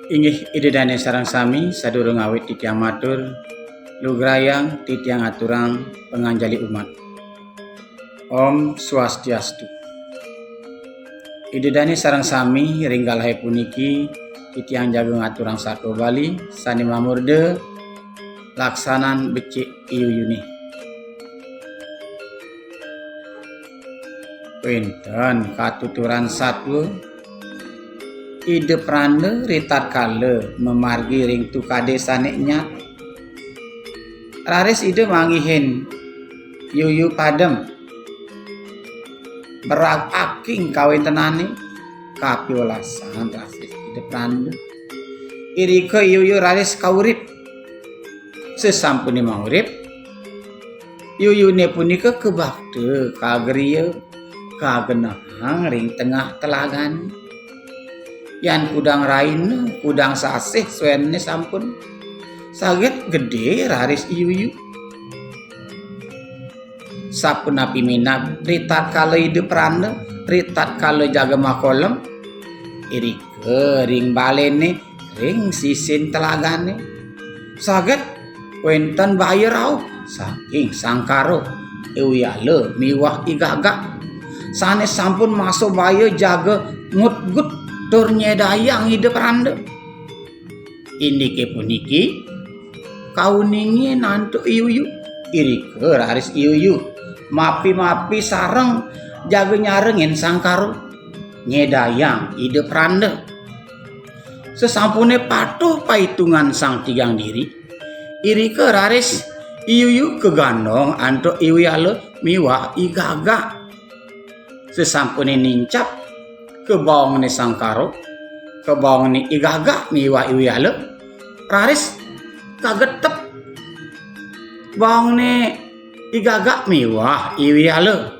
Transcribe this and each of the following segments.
Inggih idedane sareng sami sadurung awit titiang matur lugrayang titiang aturang penganjali umat. Om Swastiastu. Idedane sareng sami ringgalahe puniki titiang jagung aturang sarto Bali sani mamurde laksanan becik iyuyuni. Pinten katuturan satwa ide prande ritar kale memargi ring tukade saneknya raris ide mangihin yuyu padem berak aking kawin tenane kapiolasan rasis ide prande irike yuyu raris kaurip sesampune maurip yuyune punika kebakte kageriya kagenahang ring tengah telagan yan kudang raine kudang sasih suwene sampun saget gede raris iyuyu sapunapi minag ritat kala ide prane ritat kala jaga makolem irike ring balene ring sisin telagane saget wenten bayar rauh saking sangkaro ewyale miwah igagak sanes sampun masuk bayo jaga ngut-gut tur nyedayang ide prande indike puniki kauningi nantu iyuyu irike raris iyuyu mapi sareng jaga nyarengin sangkaro nyedayang ide prande sesampune patuh paitungan sang tigang diri irike raris iyuyu kegandong antuk iwyale miwah igaga sesampune nincap kebawang ni sangkaro kebawang ni igaga miwa iwyale raris kagetep bawang ni igaga miwa iwyale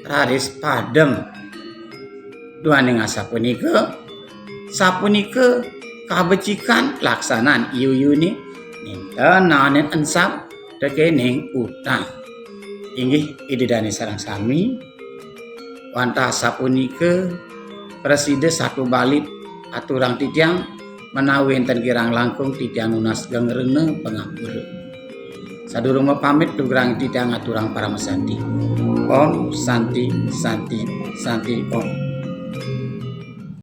raris padem duaning asapunika sapunika kabecikan laksanan iyuyuni ninten nanen ensap tekening utang inggih idedane sareng sami wantah sapunika Preside satu Bali aturang titiang menawi enten kirang langkung titiang nunas gengrene pangapura. Sadurung pamit lugrang titiang aturang para mesanti. Om Santi Santi Santi Om.